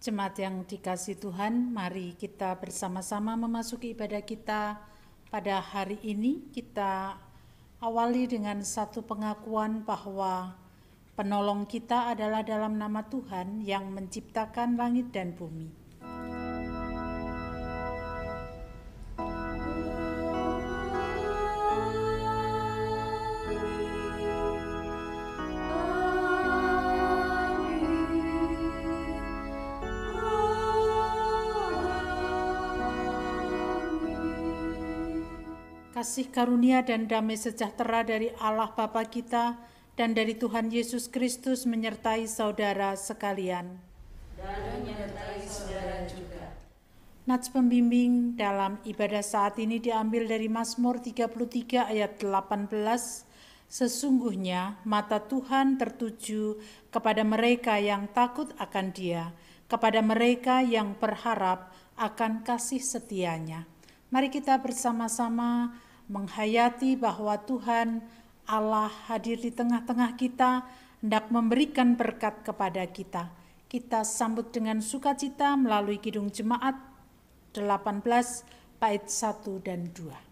Jemaat yang dikasihi Tuhan, mari kita bersama-sama memasuki ibadah kita pada hari ini. Kita awali dengan satu pengakuan bahwa penolong kita adalah dalam nama Tuhan yang menciptakan langit dan bumi. Kasih karunia dan damai sejahtera dari Allah Bapa kita dan dari Tuhan Yesus Kristus menyertai saudara sekalian. Dan menyertai saudara juga. Nats pembimbing dalam ibadah saat ini diambil dari Mazmur 33 ayat 18. Sesungguhnya mata Tuhan tertuju kepada mereka yang takut akan Dia, kepada mereka yang berharap akan kasih setianya. Mari kita bersama-sama menghayati bahwa Tuhan Allah hadir di tengah-tengah kita, hendak memberikan berkat kepada kita. Kita sambut dengan sukacita melalui Kidung Jemaat 18 bait 1 dan 2.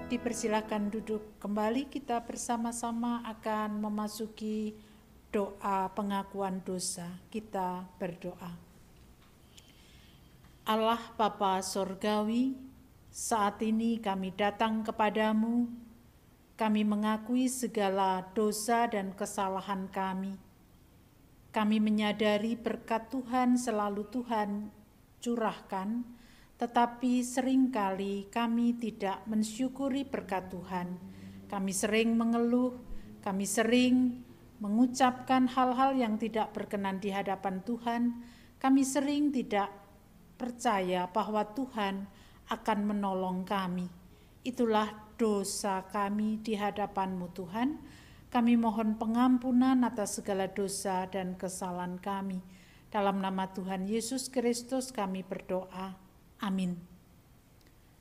Dipersilakan duduk kembali, kita bersama-sama akan memasuki doa pengakuan dosa. Kita berdoa. Allah Bapa Sorgawi, saat ini kami datang kepadamu, kami mengakui segala dosa dan kesalahan kami. Kami menyadari berkat Tuhan selalu Tuhan curahkan, tetapi seringkali kami tidak mensyukuri berkat Tuhan. Kami sering mengeluh, kami sering mengucapkan hal-hal yang tidak berkenan di hadapan Tuhan. Kami sering tidak percaya bahwa Tuhan akan menolong kami. Itulah dosa kami di hadapan-Mu Tuhan. Kami mohon pengampunan atas segala dosa dan kesalahan kami. Dalam nama Tuhan Yesus Kristus kami berdoa. Amin.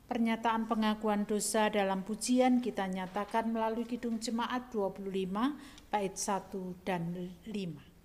Pernyataan pengakuan dosa dalam pujian kita nyatakan melalui Kidung Jemaat 25 bait 1 dan 5.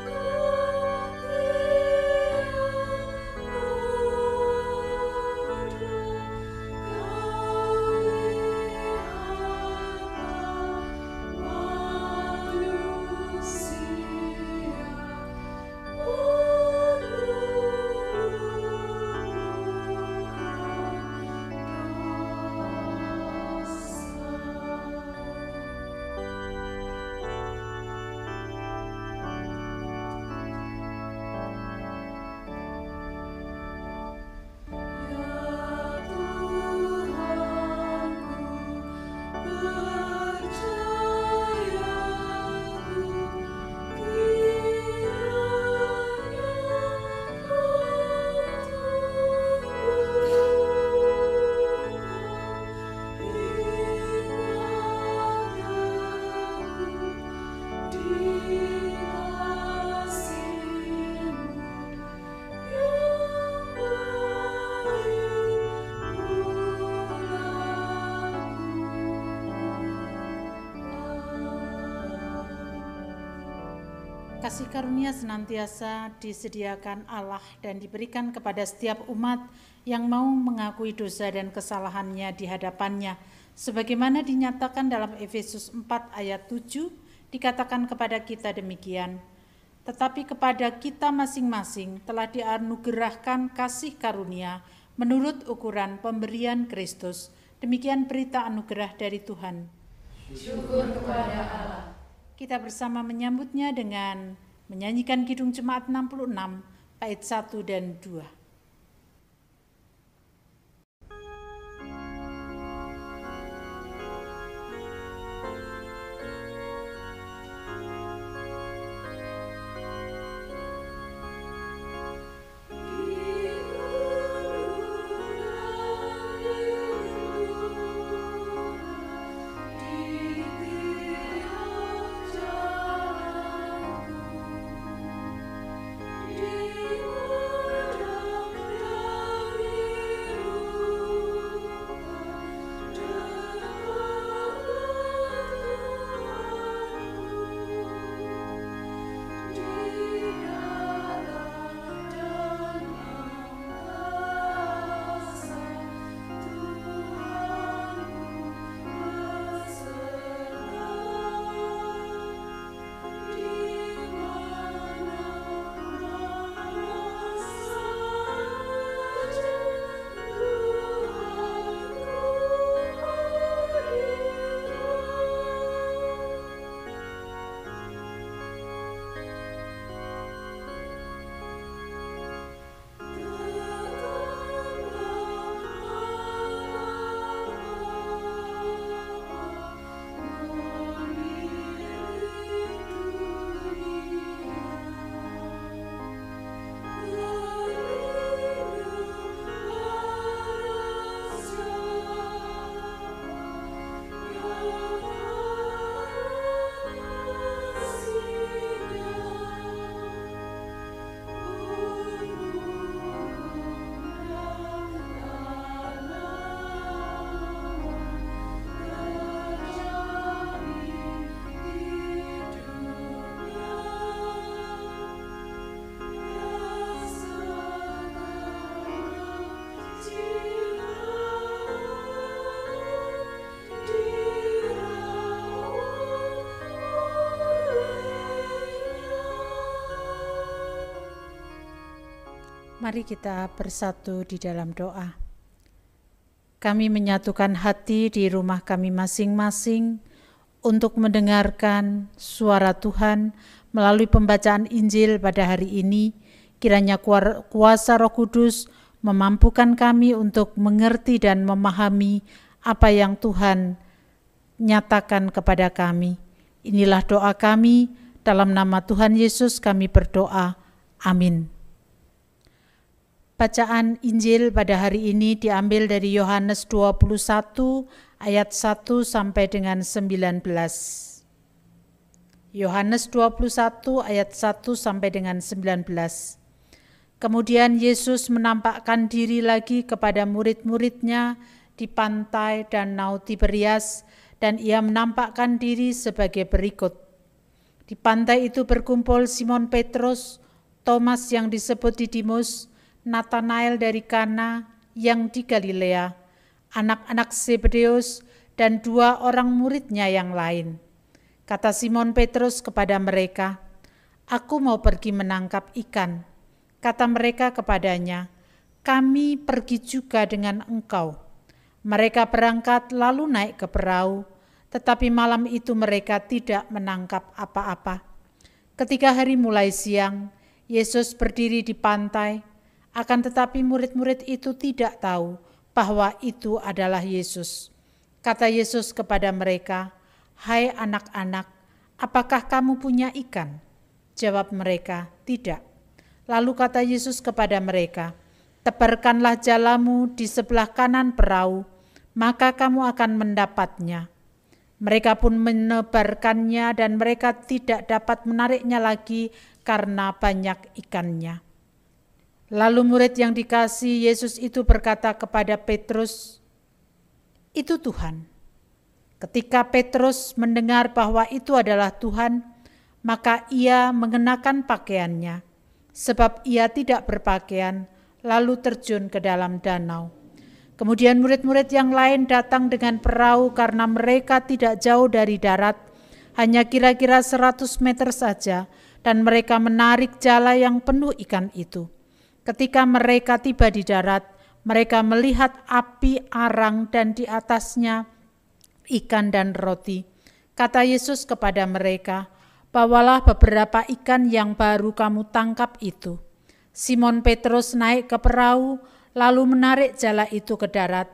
Ku Kasih karunia senantiasa disediakan Allah dan diberikan kepada setiap umat yang mau mengakui dosa dan kesalahannya di hadapannya. Sebagaimana dinyatakan dalam Efesus 4 ayat 7, dikatakan kepada kita demikian. Tetapi kepada kita masing-masing telah dianugerahkan kasih karunia menurut ukuran pemberian Kristus. Demikian berita anugerah dari Tuhan. Syukur kepada Allah. Kita bersama menyambutnya dengan menyanyikan Kidung Jemaat 66, bait 1 dan 2. Mari kita bersatu di dalam doa. Kami menyatukan hati di rumah kami masing-masing untuk mendengarkan suara Tuhan melalui pembacaan Injil pada hari ini. Kiranya kuasa Roh Kudus memampukan kami untuk mengerti dan memahami apa yang Tuhan nyatakan kepada kami. Inilah doa kami, dalam nama Tuhan Yesus kami berdoa. Amin. Bacaan Injil pada hari ini diambil dari Yohanes 21 ayat 1 sampai dengan 19. Yohanes 21 ayat 1 sampai dengan 19. Kemudian Yesus menampakkan diri lagi kepada murid-muridnya di pantai Danau Tiberias, dan ia menampakkan diri sebagai berikut. Di pantai itu berkumpul Simon Petrus, Thomas yang disebut Didimus, Natanael dari Kana yang di Galilea, anak-anak Zebedeus, dan 2 orang muridnya yang lain. Kata Simon Petrus kepada mereka, "Aku mau pergi menangkap ikan." Kata mereka kepadanya, "Kami pergi juga dengan engkau." Mereka berangkat lalu naik ke perahu, tetapi malam itu mereka tidak menangkap apa-apa. Ketika hari mulai siang, Yesus berdiri di pantai. Akan tetapi murid-murid itu tidak tahu bahwa itu adalah Yesus. Kata Yesus kepada mereka, "Hai anak-anak, apakah kamu punya ikan?" Jawab mereka, "Tidak." Lalu kata Yesus kepada mereka, "Tebarkanlah jalamu di sebelah kanan perahu, maka kamu akan mendapatnya." Mereka pun menebarkannya dan mereka tidak dapat menariknya lagi karena banyak ikannya. Lalu murid yang dikasihi Yesus itu berkata kepada Petrus, "Itu Tuhan." Ketika Petrus mendengar bahwa itu adalah Tuhan, Maka ia mengenakan pakaiannya, sebab ia tidak berpakaian, lalu terjun ke dalam danau. Kemudian murid-murid yang lain datang dengan perahu karena mereka tidak jauh dari darat, hanya kira-kira 100 meter saja, dan mereka menarik jala yang penuh ikan itu. Ketika mereka tiba di darat, mereka melihat api arang dan di atasnya ikan dan roti. Kata Yesus kepada mereka, "Bawalah beberapa ikan yang baru kamu tangkap itu." Simon Petrus naik ke perahu, lalu menarik jala itu ke darat,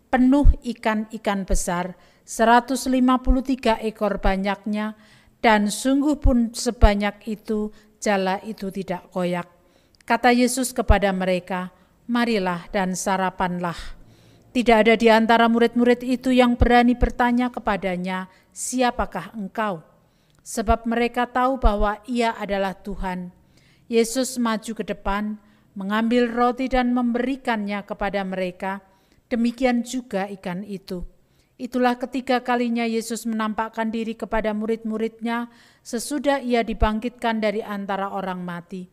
penuh ikan-ikan besar, 153 ekor banyaknya, dan sungguh pun sebanyak itu jala itu tidak koyak. Kata Yesus kepada mereka, "Marilah dan sarapanlah." Tidak ada di antara murid-murid itu yang berani bertanya kepadanya, "Siapakah engkau?" Sebab mereka tahu bahwa ia adalah Tuhan. Yesus maju ke depan, mengambil roti dan memberikannya kepada mereka. Demikian juga ikan itu. Itulah ketiga kalinya Yesus menampakkan diri kepada murid-muridnya sesudah ia dibangkitkan dari antara orang mati.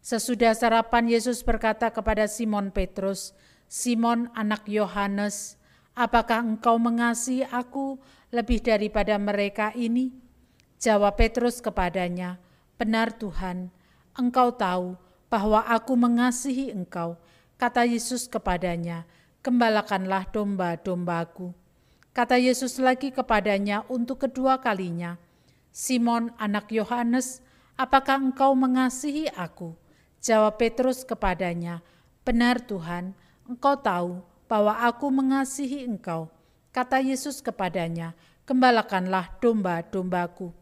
Sesudah sarapan, Yesus berkata kepada Simon Petrus, "Simon, anak Yohanes, apakah engkau mengasihi aku lebih daripada mereka ini?" Jawab Petrus kepadanya, "Benar Tuhan, engkau tahu bahwa aku mengasihi engkau." Kata Yesus kepadanya, "Gembalakanlah domba-dombaku." Kata Yesus lagi kepadanya untuk kedua kalinya, "Simon, anak Yohanes, apakah engkau mengasihi aku?" Jawab Petrus kepadanya, "Benar Tuhan, engkau tahu bahwa aku mengasihi engkau." Kata Yesus kepadanya, "Gembalakanlah domba-dombaku."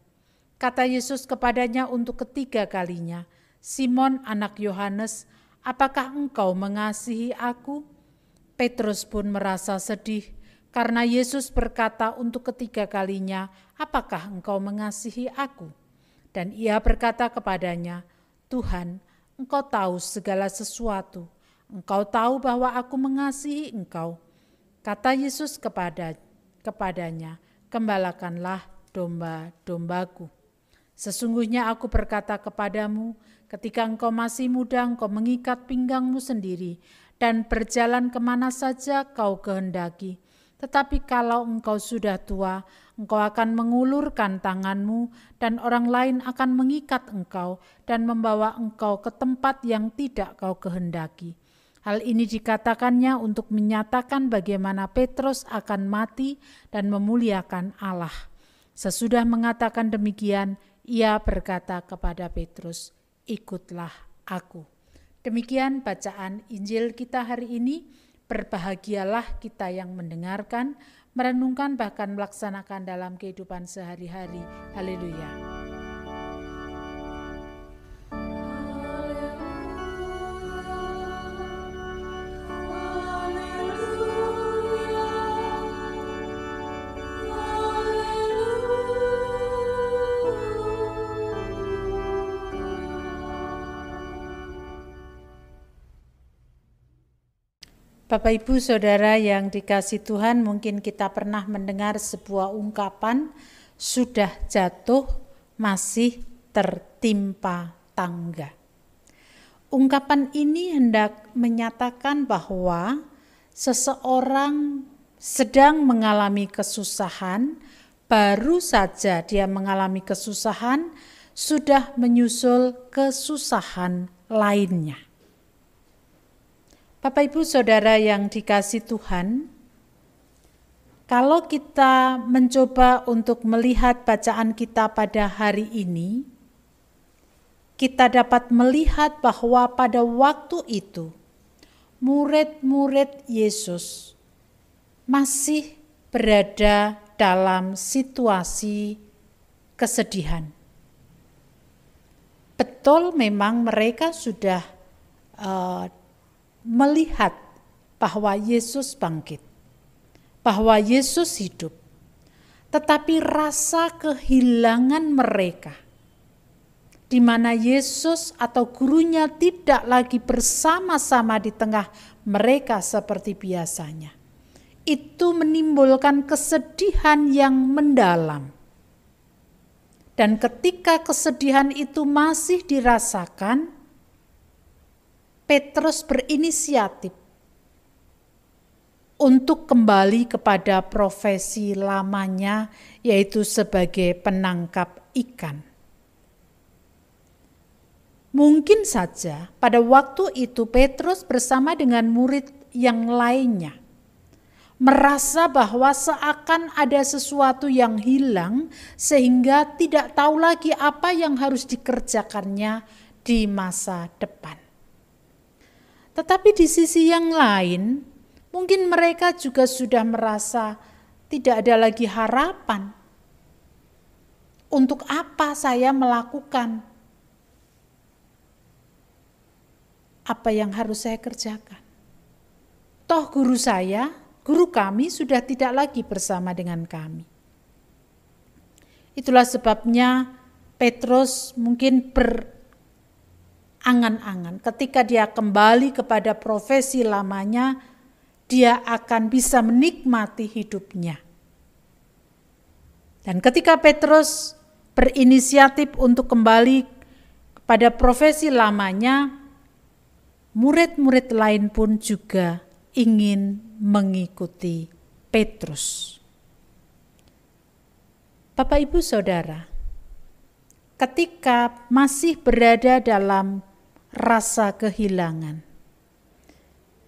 Kata Yesus kepadanya untuk ketiga kalinya, "Simon, anak Yohanes, apakah engkau mengasihi aku?" Petrus pun merasa sedih karena Yesus berkata untuk ketiga kalinya, "Apakah engkau mengasihi aku?" Dan ia berkata kepadanya, "Tuhan, engkau tahu segala sesuatu. Engkau tahu bahwa aku mengasihi engkau." Kata Yesus kepadanya, "Gembalakanlah domba-dombaku. Sesungguhnya aku berkata kepadamu, ketika engkau masih muda, engkau mengikat pinggangmu sendiri dan berjalan kemana saja kau kehendaki. Tetapi kalau engkau sudah tua, engkau akan mengulurkan tanganmu dan orang lain akan mengikat engkau dan membawa engkau ke tempat yang tidak kau kehendaki." Hal ini dikatakannya untuk menyatakan bagaimana Petrus akan mati dan memuliakan Allah. Sesudah mengatakan demikian, ia berkata kepada Petrus, "Ikutlah aku." Demikian bacaan Injil kita hari ini. Berbahagialah kita yang mendengarkan, merenungkan bahkan melaksanakan dalam kehidupan sehari-hari. Haleluya. Bapak Ibu Saudara yang dikasihi Tuhan, mungkin kita pernah mendengar sebuah ungkapan, sudah jatuh masih tertimpa tangga. Ungkapan ini hendak menyatakan bahwa seseorang sedang mengalami kesusahan, baru saja dia mengalami kesusahan, sudah menyusul kesusahan lainnya. Bapak Ibu Saudara yang dikasihi Tuhan, kalau kita mencoba untuk melihat bacaan kita pada hari ini, kita dapat melihat bahwa pada waktu itu murid-murid Yesus masih berada dalam situasi kesedihan. Betul, memang mereka sudah melihat bahwa Yesus bangkit, bahwa Yesus hidup, tetapi rasa kehilangan mereka, di mana Yesus atau gurunya tidak lagi bersama-sama di tengah mereka seperti biasanya, itu menimbulkan kesedihan yang mendalam. Dan ketika kesedihan itu masih dirasakan, Petrus berinisiatif untuk kembali kepada profesi lamanya, yaitu sebagai penangkap ikan. Mungkin saja pada waktu itu Petrus bersama dengan murid yang lainnya merasa bahwa seakan ada sesuatu yang hilang sehingga tidak tahu lagi apa yang harus dikerjakannya di masa depan. Tetapi di sisi yang lain, mungkin mereka juga sudah merasa tidak ada lagi harapan. Untuk apa saya melakukan apa yang harus saya kerjakan? Toh guru kami sudah tidak lagi bersama dengan kami. Itulah sebabnya Petrus mungkin berangan-angan ketika dia kembali kepada profesi lamanya, dia akan bisa menikmati hidupnya. Dan ketika Petrus berinisiatif untuk kembali kepada profesi lamanya, murid-murid lain pun juga ingin mengikuti Petrus. Bapak, Ibu, Saudara, ketika masih berada dalam rasa kehilangan,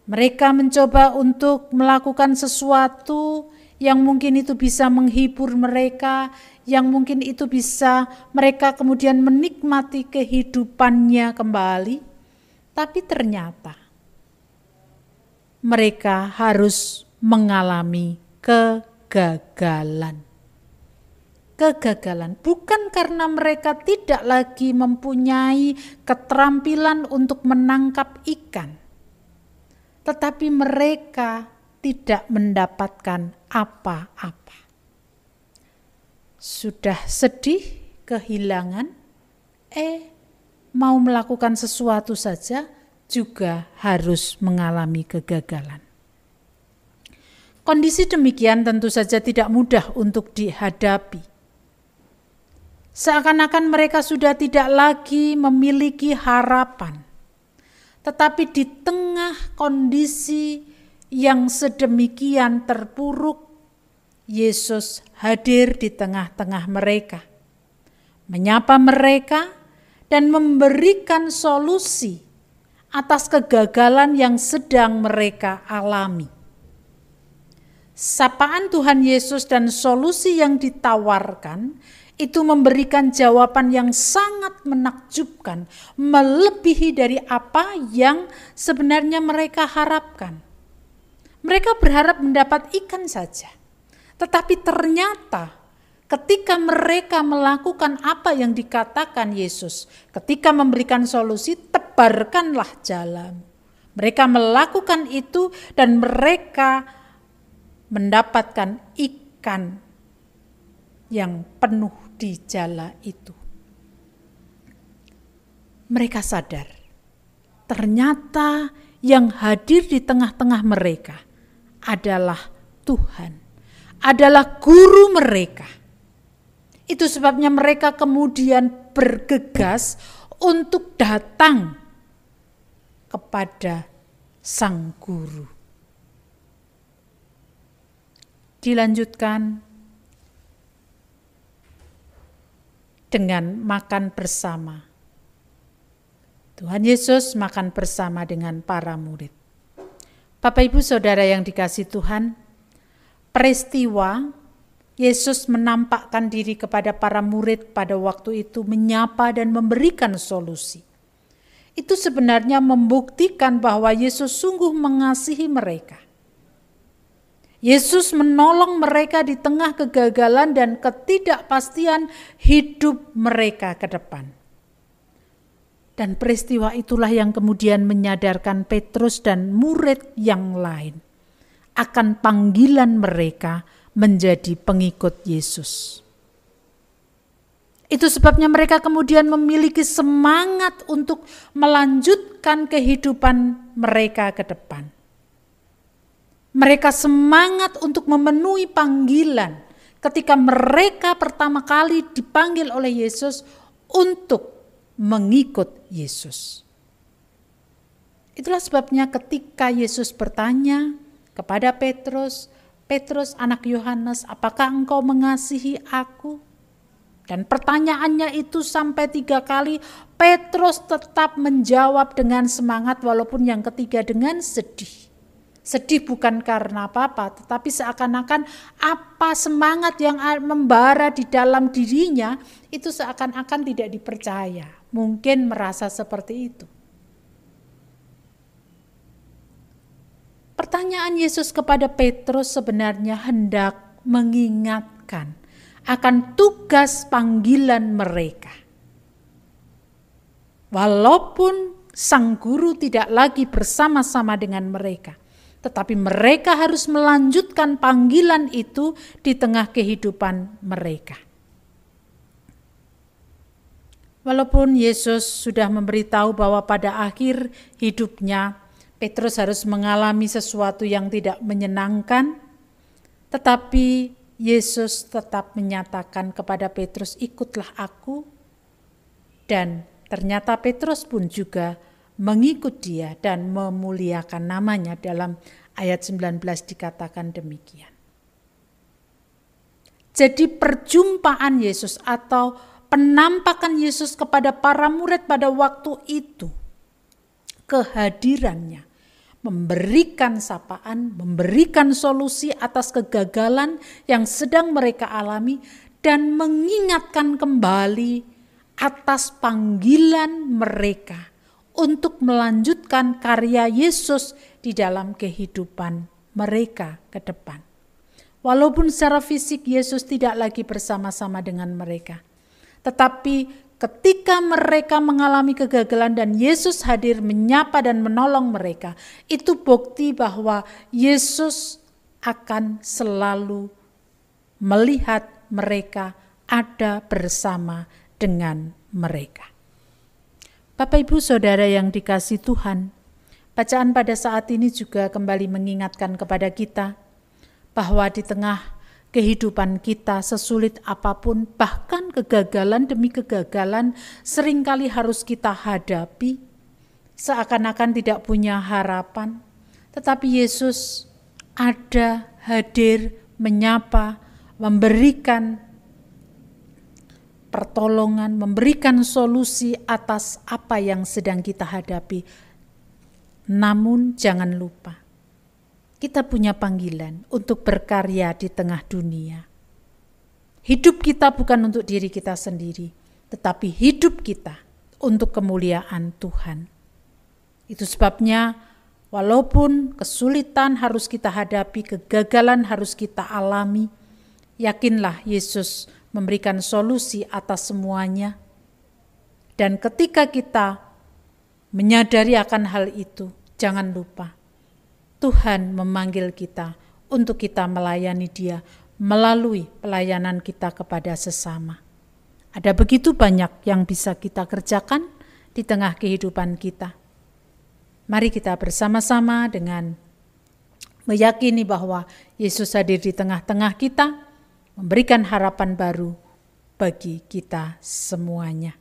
mereka mencoba untuk melakukan sesuatu yang mungkin itu bisa menghibur mereka, yang mungkin itu bisa mereka kemudian menikmati kehidupannya kembali, tapi ternyata mereka harus mengalami kegagalan. Kegagalan bukan karena mereka tidak lagi mempunyai keterampilan untuk menangkap ikan, tetapi mereka tidak mendapatkan apa-apa. Sudah sedih, kehilangan, mau melakukan sesuatu saja juga harus mengalami kegagalan. Kondisi demikian tentu saja tidak mudah untuk dihadapi. Seakan-akan mereka sudah tidak lagi memiliki harapan. Tetapi di tengah kondisi yang sedemikian terpuruk, Yesus hadir di tengah-tengah mereka, menyapa mereka dan memberikan solusi atas kegagalan yang sedang mereka alami. Sapaan Tuhan Yesus dan solusi yang ditawarkan itu memberikan jawaban yang sangat menakjubkan, melebihi dari apa yang sebenarnya mereka harapkan. Mereka berharap mendapat ikan saja, tetapi ternyata ketika mereka melakukan apa yang dikatakan Yesus, ketika memberikan solusi, tebarkanlah jalan. Mereka melakukan itu dan mereka mendapatkan ikan yang penuh di jala itu. Mereka sadar, ternyata yang hadir di tengah-tengah mereka adalah Tuhan, adalah guru mereka. Itu sebabnya mereka kemudian bergegas untuk datang kepada sang guru. Dilanjutkan dengan makan bersama. Tuhan Yesus makan bersama dengan para murid. Bapak, Ibu, Saudara yang dikasihi Tuhan, peristiwa Yesus menampakkan diri kepada para murid pada waktu itu, menyapa dan memberikan solusi. Itu sebenarnya membuktikan bahwa Yesus sungguh mengasihi mereka. Yesus menolong mereka di tengah kegagalan dan ketidakpastian hidup mereka ke depan. Dan peristiwa itulah yang kemudian menyadarkan Petrus dan murid yang lain akan panggilan mereka menjadi pengikut Yesus. Itu sebabnya mereka kemudian memiliki semangat untuk melanjutkan kehidupan mereka ke depan. Mereka semangat untuk memenuhi panggilan ketika mereka pertama kali dipanggil oleh Yesus untuk mengikut Yesus. Itulah sebabnya ketika Yesus bertanya kepada Petrus, "Petrus anak Yohanes, apakah engkau mengasihi aku?" Dan pertanyaannya itu sampai 3 kali, Petrus tetap menjawab dengan semangat walaupun yang ketiga dengan sedih. Sedih bukan karena apa-apa, tetapi seakan-akan apa semangat yang membara di dalam dirinya itu seakan-akan tidak dipercaya. Mungkin merasa seperti itu. Pertanyaan Yesus kepada Petrus sebenarnya hendak mengingatkan akan tugas panggilan mereka. Walaupun sang guru tidak lagi bersama-sama dengan mereka, tetapi mereka harus melanjutkan panggilan itu di tengah kehidupan mereka. Walaupun Yesus sudah memberitahu bahwa pada akhir hidupnya Petrus harus mengalami sesuatu yang tidak menyenangkan, tetapi Yesus tetap menyatakan kepada Petrus, "Ikutlah aku." Dan ternyata Petrus pun juga mengikut dia dan memuliakan namanya. Dalam ayat 19 dikatakan demikian. Jadi perjumpaan Yesus atau penampakan Yesus kepada para murid pada waktu itu, kehadirannya memberikan sapaan, memberikan solusi atas kegagalan yang sedang mereka alami dan mengingatkan kembali atas panggilan mereka untuk melanjutkan karya Yesus di dalam kehidupan mereka ke depan. Walaupun secara fisik Yesus tidak lagi bersama-sama dengan mereka, tetapi ketika mereka mengalami kegagalan dan Yesus hadir menyapa dan menolong mereka, itu bukti bahwa Yesus akan selalu melihat mereka ada bersama dengan mereka. Bapak Ibu Saudara yang dikasihi Tuhan, bacaan pada saat ini juga kembali mengingatkan kepada kita bahwa di tengah kehidupan kita sesulit apapun, bahkan kegagalan demi kegagalan seringkali harus kita hadapi, seakan-akan tidak punya harapan. Tetapi Yesus ada, hadir, menyapa, memberikan pertolongan, memberikan solusi atas apa yang sedang kita hadapi. Namun jangan lupa, kita punya panggilan untuk berkarya di tengah dunia. Hidup kita bukan untuk diri kita sendiri, tetapi hidup kita untuk kemuliaan Tuhan. Itu sebabnya walaupun kesulitan harus kita hadapi, kegagalan harus kita alami, yakinlah Yesus memberikan solusi atas semuanya. Dan ketika kita menyadari akan hal itu, jangan lupa, Tuhan memanggil kita untuk kita melayani Dia melalui pelayanan kita kepada sesama. Ada begitu banyak yang bisa kita kerjakan di tengah kehidupan kita. Mari kita bersama-sama dengan meyakini bahwa Yesus hadir di tengah-tengah kita, memberikan harapan baru bagi kita semuanya.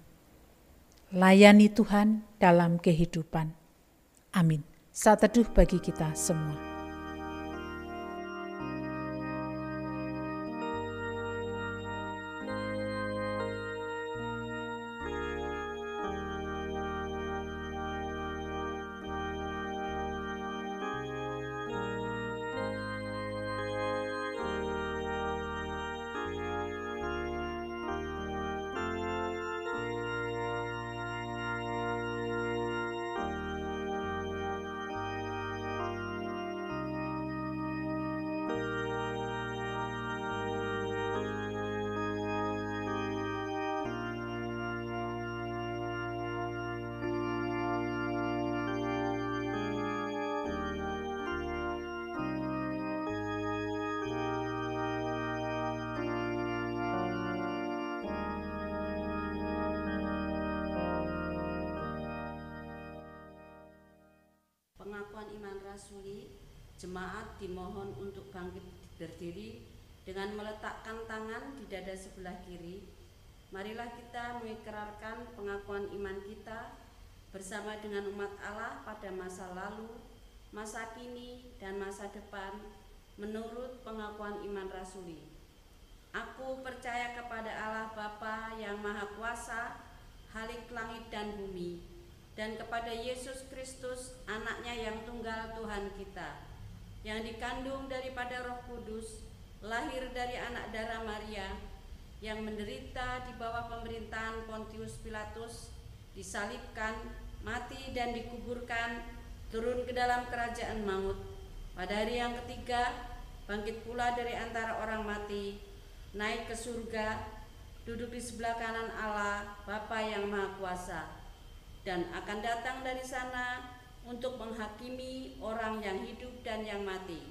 Layani Tuhan dalam kehidupan. Amin. Saat teduh bagi kita semua. Pengakuan iman rasuli, jemaat dimohon untuk bangkit berdiri Dengan meletakkan tangan di dada sebelah kiri, marilah kita mengikrarkan pengakuan iman kita bersama dengan umat Allah pada masa lalu, masa kini, dan masa depan menurut pengakuan iman rasuli. Aku percaya kepada Allah Bapa yang Maha Kuasa, Khalik langit dan bumi, dan kepada Yesus Kristus, anaknya yang tunggal Tuhan kita, yang dikandung daripada Roh Kudus, lahir dari anak darah Maria, yang menderita di bawah pemerintahan Pontius Pilatus, disalibkan, mati dan dikuburkan, turun ke dalam kerajaan maut. Pada hari yang ketiga, bangkit pula dari antara orang mati, naik ke surga, duduk di sebelah kanan Allah, Bapa yang Maha Kuasa, dan akan datang dari sana untuk menghakimi orang yang hidup dan yang mati.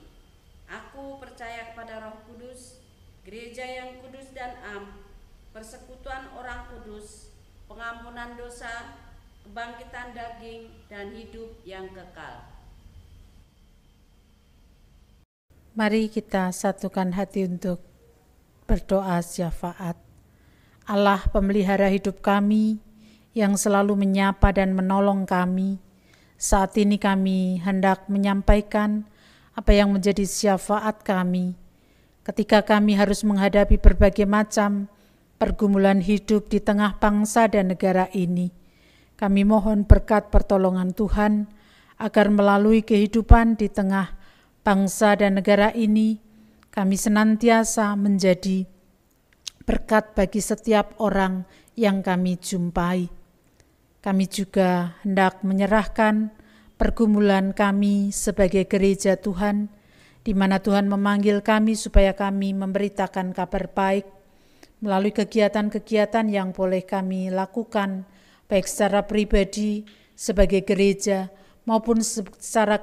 Aku percaya kepada Roh Kudus, gereja yang kudus dan am, persekutuan orang kudus, pengampunan dosa, kebangkitan daging, dan hidup yang kekal. Mari kita satukan hati untuk berdoa syafaat. Allah pemelihara hidup kami, yang selalu menyapa dan menolong kami, saat ini kami hendak menyampaikan apa yang menjadi syafaat kami ketika kami harus menghadapi berbagai macam pergumulan hidup di tengah bangsa dan negara ini. Kami mohon berkat pertolongan Tuhan agar melalui kehidupan di tengah bangsa dan negara ini, kami senantiasa menjadi berkat bagi setiap orang yang kami jumpai. Kami juga hendak menyerahkan pergumulan kami sebagai gereja Tuhan, di mana Tuhan memanggil kami supaya kami memberitakan kabar baik melalui kegiatan-kegiatan yang boleh kami lakukan, baik secara pribadi sebagai gereja maupun secara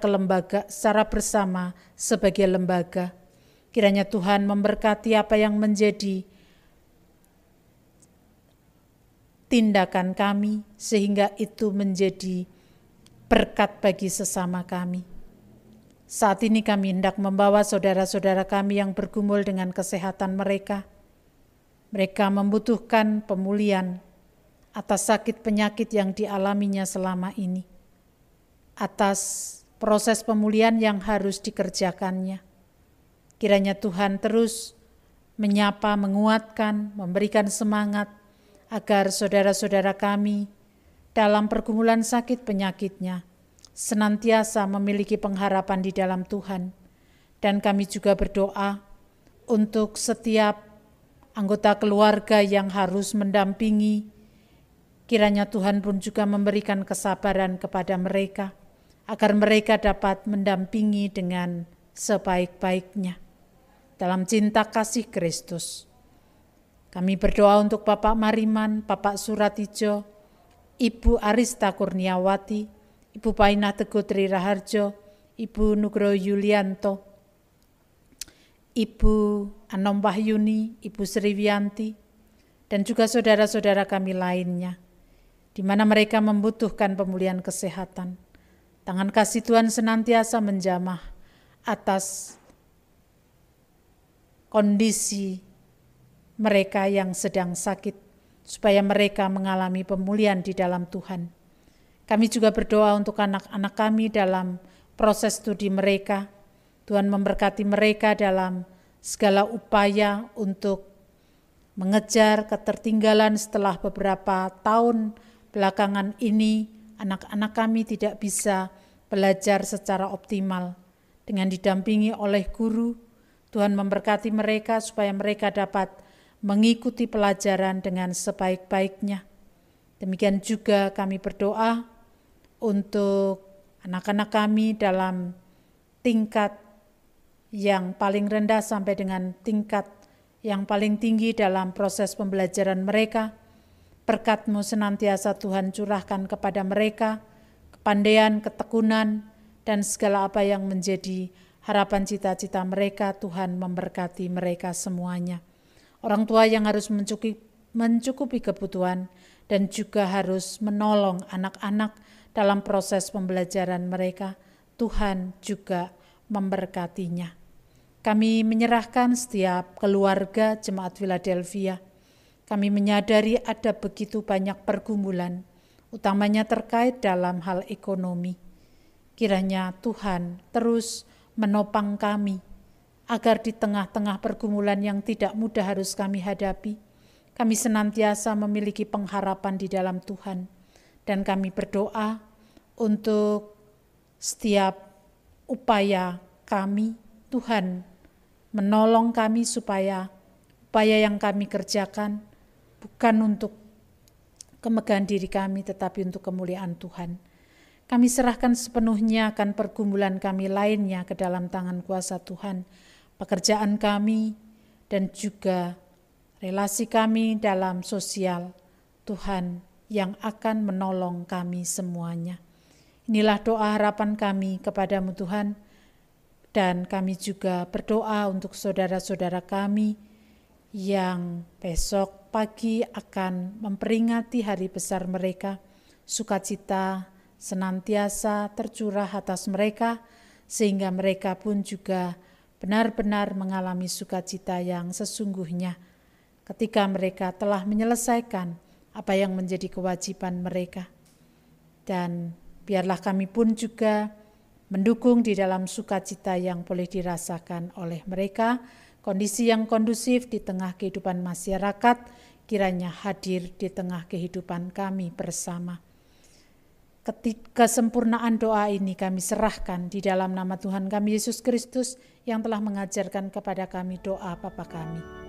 bersama sebagai lembaga. Kiranya Tuhan memberkati apa yang menjadi tindakan kami, sehingga itu menjadi berkat bagi sesama kami. Saat ini kami hendak membawa saudara-saudara kami yang bergumul dengan kesehatan mereka. Mereka membutuhkan pemulihan atas sakit penyakit yang dialaminya selama ini, atas proses pemulihan yang harus dikerjakannya. Kiranya Tuhan terus menyapa, menguatkan, memberikan semangat agar saudara-saudara kami dalam pergumulan sakit penyakitnya senantiasa memiliki pengharapan di dalam Tuhan. Dan kami juga berdoa untuk setiap anggota keluarga yang harus mendampingi. Kiranya Tuhan pun juga memberikan kesabaran kepada mereka, agar mereka dapat mendampingi dengan sebaik-baiknya dalam cinta kasih Kristus. Kami berdoa untuk Bapak Mariman, Bapak Suratijo, Ibu Arista Kurniawati, Ibu Painah Teguh Tri Raharjo, Ibu Nugroho Yulianto, Ibu Anom Wahyuni, Ibu Sriwiyanti, dan juga saudara-saudara kami lainnya, di mana mereka membutuhkan pemulihan kesehatan. Tangan kasih Tuhan senantiasa menjamah atas kondisi mereka yang sedang sakit, supaya mereka mengalami pemulihan di dalam Tuhan. Kami juga berdoa untuk anak-anak kami dalam proses studi mereka. Tuhan memberkati mereka dalam segala upaya untuk mengejar ketertinggalan setelah beberapa tahun belakangan ini. Anak-anak kami tidak bisa belajar secara optimal. Dengan didampingi oleh guru, Tuhan memberkati mereka supaya mereka dapat mengikuti pelajaran dengan sebaik-baiknya. Demikian juga kami berdoa untuk anak-anak kami dalam tingkat yang paling rendah sampai dengan tingkat yang paling tinggi dalam proses pembelajaran mereka. Berkat-Mu senantiasa Tuhan curahkan kepada mereka, kepandaian, ketekunan, dan segala apa yang menjadi harapan cita-cita mereka. Tuhan memberkati mereka semuanya. Orang tua yang harus mencukupi kebutuhan dan juga harus menolong anak-anak dalam proses pembelajaran mereka, Tuhan juga memberkatinya. Kami menyerahkan setiap keluarga Jemaat Philadelphia. Kami menyadari ada begitu banyak pergumulan, utamanya terkait dalam hal ekonomi. Kiranya Tuhan terus menopang kami, agar di tengah-tengah pergumulan yang tidak mudah harus kami hadapi, kami senantiasa memiliki pengharapan di dalam Tuhan. Dan kami berdoa untuk setiap upaya kami, Tuhan menolong kami supaya upaya yang kami kerjakan bukan untuk kemegahan diri kami, tetapi untuk kemuliaan Tuhan. Kami serahkan sepenuhnya akan pergumulan kami lainnya ke dalam tangan kuasa Tuhan, pekerjaan kami, dan juga relasi kami dalam sosial, Tuhan yang akan menolong kami semuanya. Inilah doa harapan kami kepadamu Tuhan, dan kami juga berdoa untuk saudara-saudara kami yang besok pagi akan memperingati hari besar mereka. Sukacita senantiasa tercurah atas mereka, sehingga mereka pun juga benar-benar mengalami sukacita yang sesungguhnya ketika mereka telah menyelesaikan apa yang menjadi kewajiban mereka. Dan biarlah kami pun juga mendukung di dalam sukacita yang boleh dirasakan oleh mereka. Kondisi yang kondusif di tengah kehidupan masyarakat kiranya hadir di tengah kehidupan kami bersama. Kesempurnaan doa ini kami serahkan di dalam nama Tuhan kami Yesus Kristus yang telah mengajarkan kepada kami doa Bapa kami.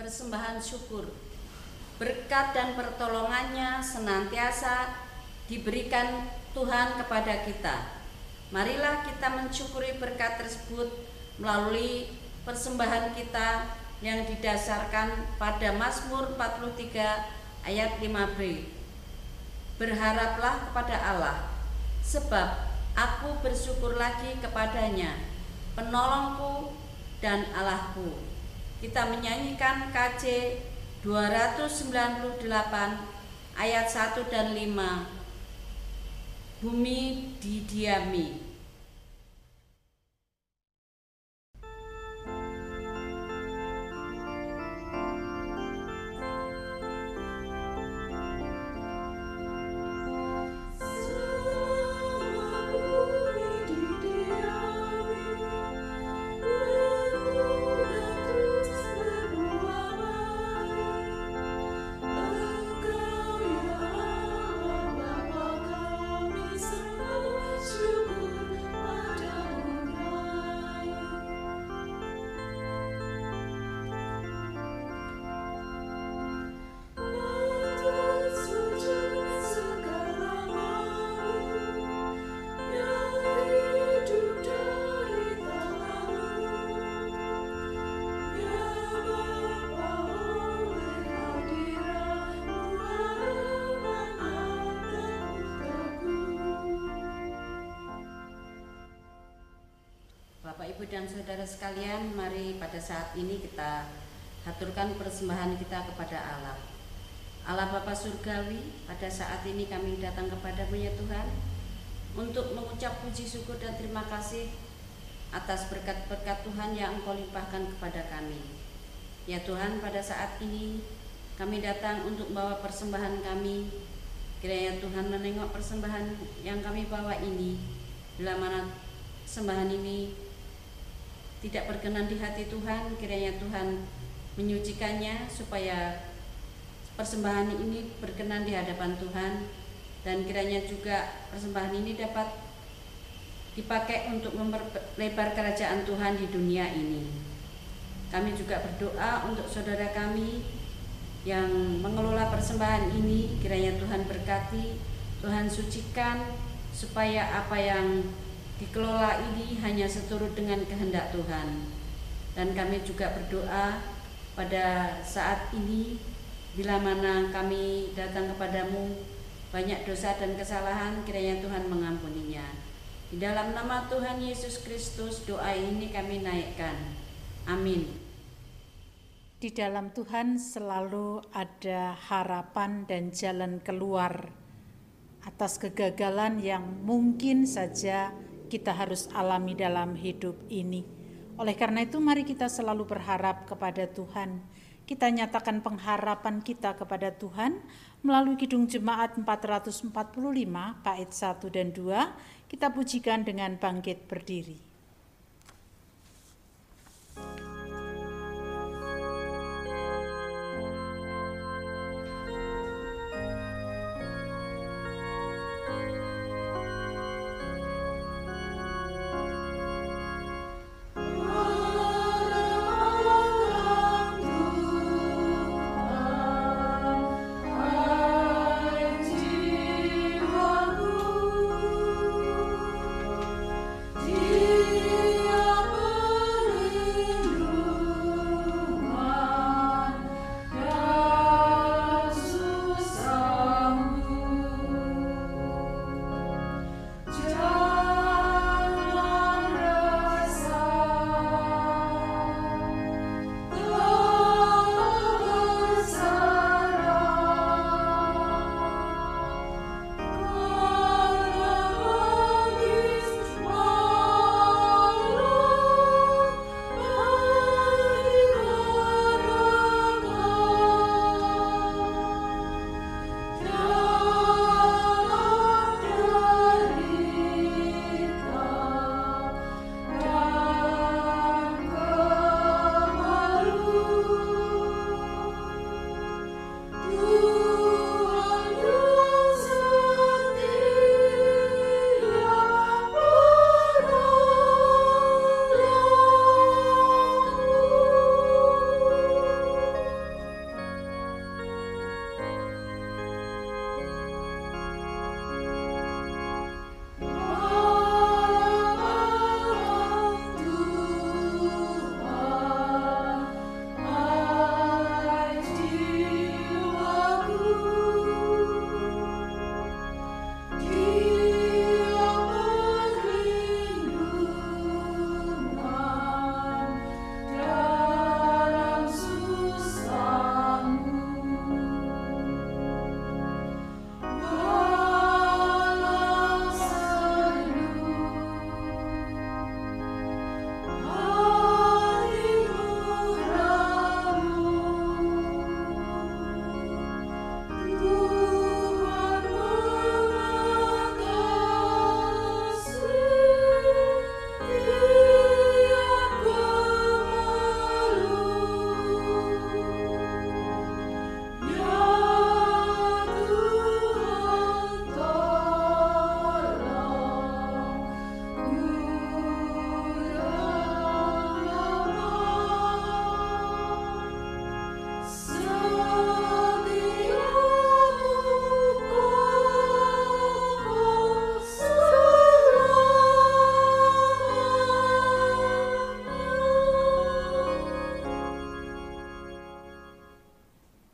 Persembahan syukur. Berkat dan pertolongannya senantiasa diberikan Tuhan kepada kita. Marilah kita mensyukuri berkat tersebut melalui persembahan kita yang didasarkan pada Mazmur 43 ayat 5b. Berharaplah kepada Allah, sebab aku bersyukur lagi kepadanya, penolongku dan Allahku. Kita menyanyikan KJ 298 ayat 1 dan 5. Bumi didiami. Semua bumi didiami. dan saudara sekalian, mari pada saat ini kita haturkan persembahan kita kepada Allah. Allah Bapa Surgawi, pada saat ini kami datang kepadamu ya Tuhan, untuk mengucap puji syukur dan terima kasih atas berkat-berkat Tuhan yang Engkau limpahkan kepada kami. Ya Tuhan, pada saat ini kami datang untuk membawa persembahan kami. Kiranya Tuhan menengok persembahan yang kami bawa ini, bila mana persembahan ini tidak berkenan di hati Tuhan, kiranya Tuhan menyucikannya supaya persembahan ini berkenan di hadapan Tuhan, dan kiranya juga persembahan ini dapat dipakai untuk memperlebar kerajaan Tuhan di dunia ini. Kami juga berdoa untuk saudara kami yang mengelola persembahan ini, kiranya Tuhan berkati, Tuhan sucikan, supaya apa yang dikelola ini hanya seturut dengan kehendak Tuhan. Dan kami juga berdoa pada saat ini, bila mana kami datang kepadamu banyak dosa dan kesalahan, kiranya Tuhan mengampuninya. Di dalam nama Tuhan Yesus Kristus doa ini kami naikkan. Amin. Di dalam Tuhan selalu ada harapan dan jalan keluar atas kegagalan yang mungkin saja kita harus alami dalam hidup ini. Oleh karena itu mari kita selalu berharap kepada Tuhan. Kita nyatakan pengharapan kita kepada Tuhan melalui Kidung Jemaat 445 bait 1 dan 2. Kita pujikan dengan bangkit berdiri.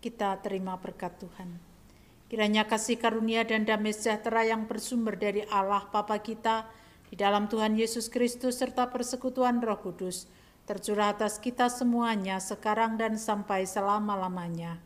Kita terima berkat Tuhan. Kiranya kasih karunia dan damai sejahtera yang bersumber dari Allah Bapa kita Di dalam Tuhan Yesus Kristus serta persekutuan Roh Kudus, tercurah atas kita semuanya sekarang dan sampai selama-lamanya.